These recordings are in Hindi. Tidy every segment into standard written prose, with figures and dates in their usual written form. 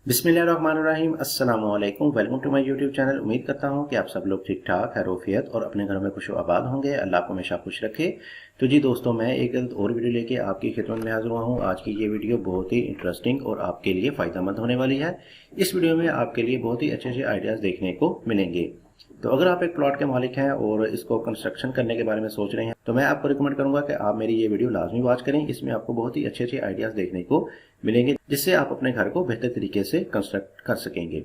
बिस्मिल्लाहिर्रहमानिर्रहीम अस्सलाम वालेकुम। Welcome to my YouTube channel. उम्मीद करता हूँ कि आप सब लोग ठीक ठाक खैरियत और अपने घरों में खुश आबाद होंगे। अल्लाह को हमेशा खुश रखे। तो जी दोस्तों, मैं एक और वीडियो लेके आपकी खिदमत में हाजिर हुआ हूँ। आज की ये वीडियो बहुत ही इंटरेस्टिंग और आपके लिए फ़ायदेमंद होने वाली है। इस वीडियो में आपके लिए बहुत ही अच्छे अच्छे आइडियाज़ देखने को मिलेंगे। तो अगर आप एक प्लॉट के मालिक हैं और इसको कंस्ट्रक्शन करने के बारे में सोच रहे हैं तो मैं आपको रिकमेंड करूंगा कि आप मेरी ये वीडियो लाजमी वॉच करें। इसमें आपको बहुत ही अच्छे अच्छे आइडियाज़ देखने को मिलेंगे जिससे आप अपने घर को बेहतर तरीके से कंस्ट्रक्ट कर सकेंगे।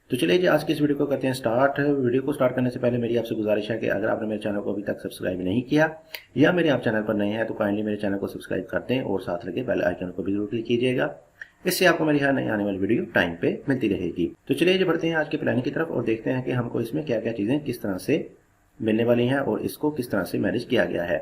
तो चलिए जी, आज की इस वीडियो को करते हैं स्टार्ट। वीडियो को स्टार्ट करने से पहले मेरी आपसे गुजारिश है कि अगर आपने मेरे चैनल को अभी तक सब्सक्राइब नहीं किया या मेरे आप चैनल पर नए हैं तो काइंडली मेरे चैनल को सब्सक्राइब कर दें और साथ लगे बेल आइकन को भी जरूर क्लिक कीजिएगा। इससे आपको मेरी हर नई आने वाली वीडियो टाइम पे मिलती रहेगी। तो चलिए जी, बढ़ते हैं आज के प्लान की तरफ और देखते हैं कि हमको इसमें क्या क्या चीज़ें किस तरह से मिलने वाली हैं और इसको किस तरह से मैनेज किया गया है।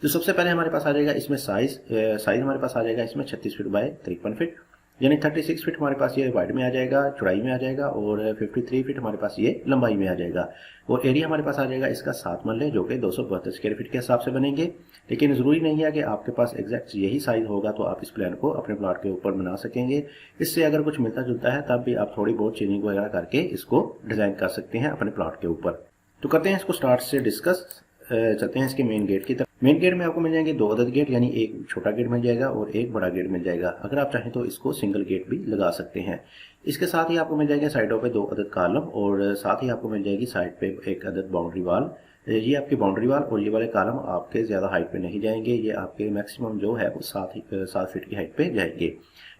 तो सबसे पहले हमारे पास आ जाएगा इसमें साइज हमारे पास आ जाएगा इसमें 36 फीट बाय 53 फीट, यानी 36 फीट हमारे पास ये वाइड में आ जाएगा, चौड़ाई में आ जाएगा, और 53 फीट हमारे पास ये लंबाई में आ जाएगा। और एरिया हमारे पास आ जाएगा इसका 7 मरले जो कि 272 स्क्वायर फीट के हिसाब से बनेंगे। लेकिन ज़रूरी नहीं है कि आपके पास एग्जैक्ट यही साइज होगा तो आप इस प्लान को अपने प्लॉट के ऊपर बना सकेंगे। इससे अगर कुछ मिलता जुलता है तब भी आप थोड़ी बहुत चेंजिंग वगैरह करके इसको डिज़ाइन कर सकते हैं अपने प्लॉट के ऊपर। तो करते हैं इसको स्टार्ट से डिस्कस। चलते हैं इसके मेन गेट की तरफ। मेन गेट में आपको मिल जाएंगे 2 अदद गेट, यानी एक छोटा गेट मिल जाएगा और एक बड़ा गेट मिल जाएगा। अगर आप चाहें तो इसको सिंगल गेट भी लगा सकते हैं। इसके साथ ही आपको मिल जाएंगे साइडों पे 2 अदद कॉलम और साथ ही आपको मिल जाएगी साइड पे एक अदद बाउंड्री वाल। ये आपकी बाउंड्री वाल और ये वाले कॉलम आपके ज़्यादा हाइट पे नहीं जाएंगे, ये आपके मैक्सिमम जो है वो 7 फीट की हाइट पे जाएंगे।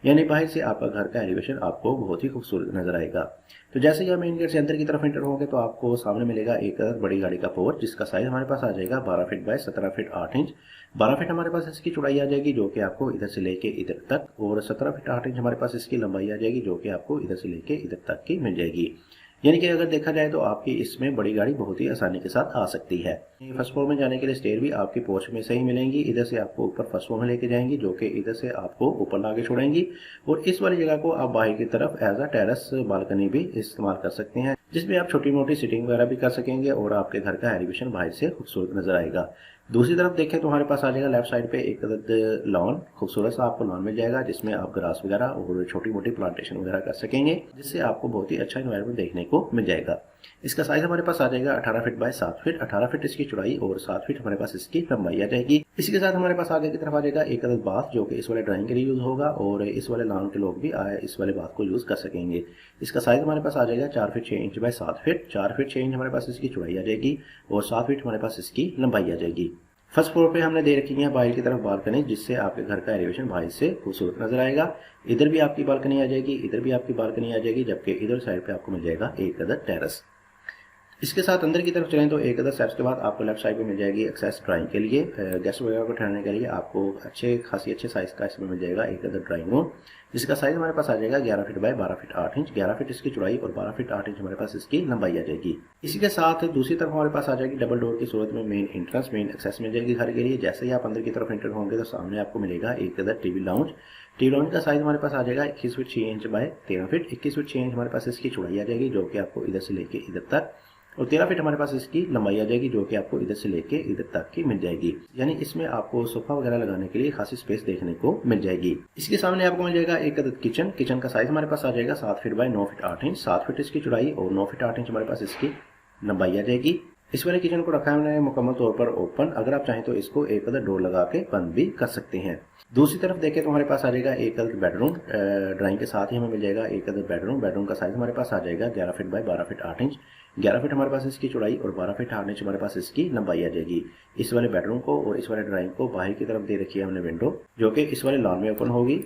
यानी बाहर से आपका घर का एलिवेशन आपको बहुत ही खूबसूरत नजर आएगा। तो जैसे ही आप मेन गेट से अंदर की तरफ एंटर होंगे तो आपको सामने मिलेगा एक बड़ी गाड़ी का पोर्च जिसका साइज हमारे पास आ जाएगा 12 feet by 17 feet 8 inch. 12 feet हमारे पास इसकी चौड़ाई आ जाएगी जो कि आपको इधर से लेके इधर तक, और 17 फीट 8 इंच हमारे पास इसकी लंबाई आ जाएगी जो कि आपको इधर से लेके इधर तक की मिल जाएगी। यानी कि अगर देखा जाए तो आपकी इसमें बड़ी गाड़ी बहुत ही आसानी के साथ आ सकती है। फर्स्ट फ्लोर में जाने के लिए स्टेयर भी आपकी पोर्च में से ही मिलेंगी। इधर से आपको ऊपर फर्स्ट फ्लोर में लेके जाएंगी जो कि इधर से आपको ऊपर लाके छोड़ेंगी, और इस वाली जगह को आप बाहर की तरफ एज अ टेरेस बालकनी भी इस्तेमाल कर सकते हैं जिसमें आप छोटी मोटी सिटिंग वगैरह भी कर सकेंगे और आपके घर का एलिवेशन बाहर से खूबसूरत नजर आएगा। दूसरी तरफ देखें तो हमारे पास आ जाएगा लेफ्ट साइड पे एक अदद लॉन, खूबसूरत सा आपको लॉन मिल जाएगा जिसमें आप ग्रास वगैरह और छोटी मोटी प्लांटेशन वगैरह कर सकेंगे जिससे आपको बहुत ही अच्छा एनवायरनमेंट देखने को मिल जाएगा। इसका साइज हमारे पास आ जाएगा 18 फीट बाय 7 फीट, 18 फीट इसकी चौड़ाई और 7 फीट हमारे पास इसकी लंबाई आ जाएगी। इसी के साथ हमारे पास आगे की तरफ आ जाएगा एक अदद बाथ जो कि इस वाले ड्राइंग के लिए यूज होगा और इस वाले लॉन के लोग भी इस वाले बाथ को यूज कर सकेंगे। इसका साइज हमारे पास आ जाएगा 4 feet 6 inch by 7 feet, 4 feet 6 inch हमारे पास इसकी चौड़ाई आ जाएगी और 7 फीट हमारे पास इसकी लंबाई आ जाएगी। फर्स्ट फ्लोर पे हमने दे रखी है बाहर की तरफ बालकनी जिससे आपके घर का एलिवेशन बाहर से खूबसूरत नजर आएगा। इधर भी आपकी बालकनी आ जाएगी, इधर भी आपकी बालकनी आ जाएगी, जबकि इधर साइड पे आपको मिल जाएगा एक अदद टेरेस। इसके साथ अंदर की तरफ चलें तो एक अदर स्टेप्स के बाद आपको लेफ्ट साइड में मिल जाएगी एक्सेस ड्राइंग के लिए, गेस्ट वगैरह को ठहरने के लिए आपको अच्छे साइज का इसमें मिल जाएगा एक अदर ड्राइंग रूम जिसका साइज हमारे पास आ जाएगा 11 feet by 12 feet 8 inch. 11 feet इसकी चौड़ाई और 12 फीट 8 इंच हमारे पास इसकी लंबाई आ जाएगी। इसी के साथ दूसरी तरफ हमारे पास आ जाएगी डबल डोर की सूरत में मेन एंट्रेंस, मेन एक्सेस मिल जाएगी घर के लिए। जैसे ही आप अंदर की तरफ एंटर होंगे तो सामने आपको मिलेगा एक other TV lounge. TV lounge का साइज हमारे पास आ जाएगा 21 feet 6 inch by 13 feet. 21 feet 6 inch हमारे पास इसकी चौड़ाई आ जाएगी जो कि आपको इधर से लेके इधर तक, और 13 फीट हमारे पास इसकी लंबाई आ जाएगी जो कि आपको इधर से लेके इधर तक की मिल जाएगी। यानी इसमें आपको सोफा वगैरह लगाने के लिए खासी स्पेस देखने को मिल जाएगी। इसके सामने आपको मिल जाएगा एक अदद किचन। किचन का साइज हमारे पास आ जाएगा 7 feet by 9 feet 8 inch. 7 feet इसकी चौड़ाई और 9 फीट 8 इंच हमारे पास इसकी लंबाई आ जाएगी। इस वाले किचन को रखा है हमने मुकम्मल तौर पर ओपन, अगर आप चाहें तो इसको एक अदद डोर लगा के बंद भी कर सकते हैं। दूसरी तरफ देखें तो हमारे पास आ जाएगा एक अदद बेडरूम। ड्राइंग के साथ ही हमें मिल जाएगा एक अदद बेडरूम। बेडरूम का साइज हमारे पास आ जाएगा 11 feet by 12 feet 8 inch. 11 feet हमारे पास इसकी चौड़ाई और 12 फीट 8 इंच हमारे पास इसकी लंबाई आ जाएगी। इस वाले बेडरूम को और इस वाले ड्राइंग को बाहर की तरफ दे रखी है हमने विंडो जो कि इस वाले लॉन में ओपन होगी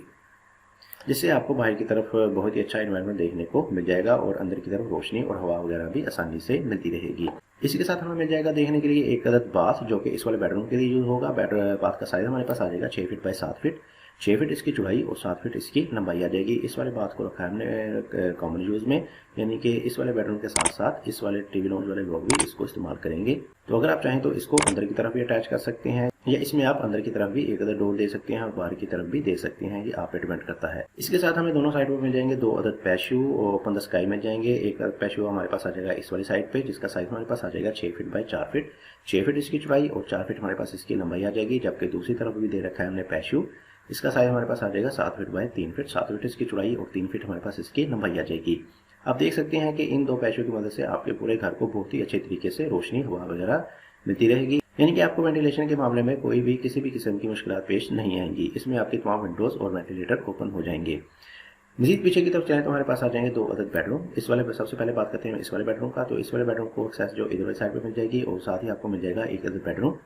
जिससे आपको बाहर की तरफ बहुत ही अच्छा एनवायरनमेंट देखने को मिल जाएगा और अंदर की तरफ रोशनी और हवा वगैरह भी आसानी से मिलती रहेगी। इसी के साथ हमें मिल जाएगा देखने के लिए एक अदद बाथ जो कि इस वाले बेडरूम के लिए यूज होगा। बाथ का साइज हमारे पास आ जाएगा 6 फीट बाय 7 फीट। 6 फीट इसकी चौड़ाई और 7 फीट इसकी लंबाई आ जाएगी। इस वाले बाथ को रखा है हमने कॉमन यूज में, यानी कि इस वाले बेडरूम के साथ साथ इस वाले टीवी लाउंज वाले लोग भी इसको इस्तेमाल करेंगे। तो अगर आप चाहें तो इसको अंदर की तरफ भी अटैच कर सकते हैं या इसमें आप अंदर की तरफ भी एक अदद डोर दे सकते हैं और बाहर की तरफ भी दे सकते हैं, ये आप पे डिपेंड करता है। इसके साथ हमें दोनों साइड पर मिल जाएंगे 2 अदद पैशू और ओपन द स्काई मिल जाएंगे। एक अदद पैशू हमारे पास आ जाएगा इस वाली साइड पे जिसका साइज हमारे पास आ जाएगा 6 फीट बाय 4 फीट। 6 फीट इसकी चौड़ाई और 4 फीट हमारे पास इसकी लंबाई आ जाएगी, जबकि दूसरी तरफ भी दे रखा है हमने पैशू इसका साइज हमारे पास आ जाएगा 7 फीट बाय 3 फीट, 7 फीट इसकी चौड़ाई और 3 फीट हमारे पास इसकी लंबाई आ जाएगी। आप देख सकते हैं कि इन दो पैशों की मदद से आपके पूरे घर को बहुत ही अच्छे तरीके से रोशनी, हवा वगैरह मिलती रहेगी, यानी कि आपको वेंटिलेशन के मामले में कोई भी किसी भी किस्म की मुश्किल पेश नहीं आएंगी। इसमें आपकी तमाम विंडोज़ और वेंटिलेटर ओपन हो जाएंगे। मजीद पीछे की तरफ चले तो हमारे पास आ जाएंगे 2 अदद बेडरूम। इस वाले सबसे पहले बात करते हैं इस वाले बेडरूम का। तो इस वाले बेडरूम को एक्सेस जो इधर वाली साइड पे मिल जाएगी और साथ ही आपको मिल जाएगा एक अदद बेडरूम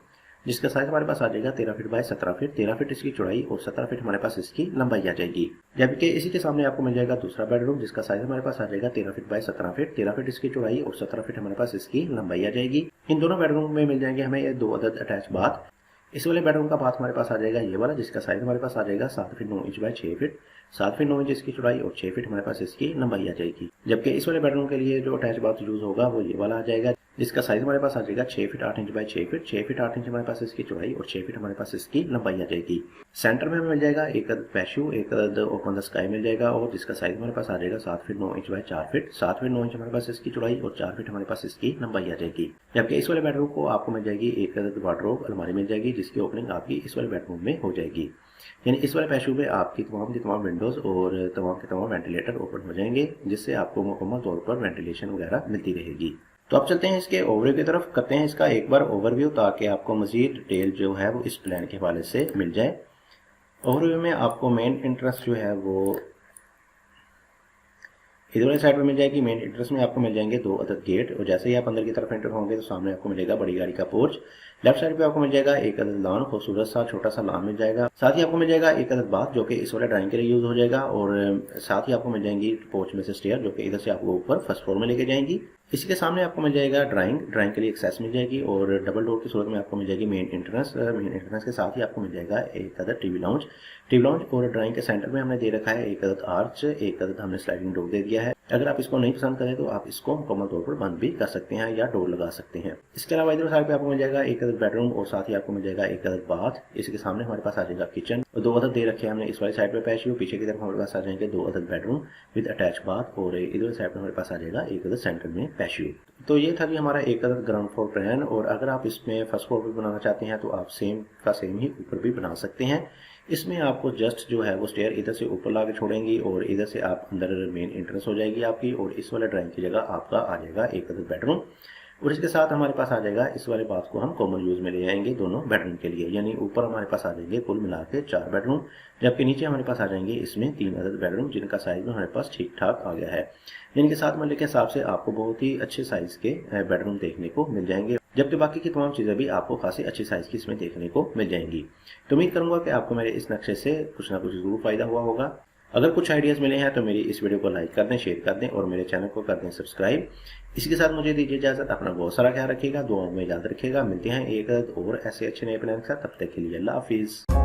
जिसका साइज हमारे पास आ जाएगा 13 फीट बाय 17 फीट, 13 फीट इसकी चौड़ाई और 17 फीट हमारे पास इसकी लंबाई आ जाएगी। जबकि इसी के सामने आपको मिल जाएगा दूसरा बेडरूम जिसका साइज हमारे पास आ जाएगा 13 फीट बाय 17 फीट, 13 फीट इसकी चौड़ाई और 17 फीट हमारे पास इसकी लंबाई आ जाएगी। इन दोनों बेडरूम में मिल जाएंगे हमें 2 अदद अटैच बाथ। इस वाले बेडरूम का बाथ हमारे पास आ जाएगा ये वाला जिसका साइज हमारे पास आ जाएगा 7 feet 9 inch by 6 feet, 7 feet 9 inch इसकी चौड़ाई और 6 फीट हमारे पास इसकी लंबाई आ जाएगी। जबकि इस वाले बेडरूम के लिए जो अटैच बाथ यूज होगा वो ये वाला आ जाएगा जिसका साइज हमारे पास आ जाएगा 6 feet 8 inch by 6 feet, 6 feet 8 inch हमारे पास इसकी चौड़ाई और 6 फीट हमारे पास इसकी लंबाई आ जाएगी। सेंटर में हमें मिल जाएगा एक अदद पैशू, एक अदद ओपन द स्काई मिल जाएगा और जिसका साइज हमारे पास आ जाएगा 7 feet 9 inch by 4 feet, 7 feet 9 inch हमारे पास इसकी चौड़ाई और 4 फीट हमारे पास इसकी लंबाई आ जाएगी। जबकि इस वाले बेडरूम को आपको मिल जाएगी एक अदद वार्डरोब अलमारी मिल जाएगी जिसकी ओपनिंग आपकी इस वाले बेडरूम में हो जाएगी। यानी इस वाले पैशू में आपकी तमाम की तमाम विंडोज़ और तमाम के तमाम वेंटिलेटर ओपन हो जाएंगे जिससे आपको मुकम्मल तौर पर वेंटिलेशन वगैरह मिलती रहेगी। तो अब चलते हैं इसके ओवरव्यू की तरफ, करते हैं इसका एक बार ओवरव्यू ताकि आपको मजीद डिटेल जो है वो इस प्लान के हवाले से मिल जाए। ओवरव्यू में आपको मेन एंट्रेंस जो है वो इधर वाली साइड में मिल जाएगी। मेन एंट्रेंस में आपको मिल जाएंगे 2 अदद गेट और जैसे ही आप अंदर की तरफ एंटर होंगे तो सामने आपको मिलेगा बड़ी गाड़ी का पोर्च। लेफ्ट साइड पे आपको मिल जाएगा एक अदद लॉन, खूबसूरत सा छोटा सा लॉन मिल जाएगा। साथ ही आपको मिल जाएगा एक अदद बाथ जो कि इस वाले ड्राइंग के लिए यूज हो जाएगा और साथ ही आपको मिल जाएंगी पोर्च में से स्टेयर जो कि इधर से आपको ऊपर फर्स्ट फ्लोर में लेके जाएंगी। इसी के सामने आपको मिल जाएगा ड्राइंग के लिए एक्सेस मिल जाएगी और डबल डोर की सूरत में आपको मिल जाएगी मेन एंट्रेंस के साथ ही आपको मिल जाएगा एक अदद टीवी लाउंज और ड्राइंग के सेंटर में हमने दे रखा है एक अदद आर्च, एक अदद हमने स्लाइडिंग डोर दे दिया है। अगर आप इसको नहीं पसंद करें तो आप इसको मुकम्मल तौर पर बंद भी कर सकते हैं या डोर लगा सकते हैं। इसके अलावा इधर साइड पे आपको मिल जाएगा एक अदद बेडरूम और साथ ही आपको मिल जाएगा एक अदद बाथ। इसके सामने हमारे पास आ जाएगा किचन और 2 अदद दे रखे हैं हमने इस वाली साइड पे पैशियो। पीछे की तरफ हमारे पास आ जाएंगे 2 अदद बेडरूम विद अटैच बाथ और इधर साइड पे हमारे पास आ जाएगा एक अदद सेंटर में पैशियो। तो ये था जी हमारा एक अदद ग्राउंड फ्लोर प्लान और अगर आप इसमें फर्स्ट फ्लोर भी बनाना चाहते हैं तो आप सेम का सेम ही ऊपर भी बना सकते हैं। इसमें आपको जस्ट जो है वो स्टेयर इधर से ऊपर ला के छोड़ेंगी और इधर से आप अंदर मेन एंट्रेंस हो जाएगी आपकी और इस वाले ड्राइंग की जगह आपका आ जाएगा एक अदद बेडरूम और इसके साथ हमारे पास आ जाएगा इस वाले बाथ को हम कॉमन यूज में ले जाएंगे दोनों बेडरूम के लिए। यानी ऊपर हमारे पास आ जाएंगे कुल मिला के 4 बेडरूम जबकि नीचे हमारे पास आ जाएंगे इसमें 3 अदद बेडरूम जिनका साइज में हमारे पास ठीक ठाक आ गया है। यानी कि 7 मरले के हिसाब से आपको बहुत ही अच्छे साइज के बेडरूम देखने को मिल जाएंगे जबकि बाकी की तमाम चीज़ें भी आपको खासी अच्छी साइज की इसमें देखने को मिल जाएंगी। तो उम्मीद करूंगा कि आपको मेरे इस नक्शे से कुछ ना कुछ जरूर फायदा हुआ होगा। अगर कुछ आइडियाज़ मिले हैं तो मेरी इस वीडियो को लाइक कर दें, शेयर कर दें और मेरे चैनल को कर दें सब्सक्राइब। इसी के साथ मुझे दीजिए इजाज़त, अपना बहुत सारा ख्याल रखिएगा, दुआओं में याद रखिएगा। मिलते हैं एक और ऐसे अच्छे नए प्लान के साथ, तब तक के लिए अल्लाह हाफिज़।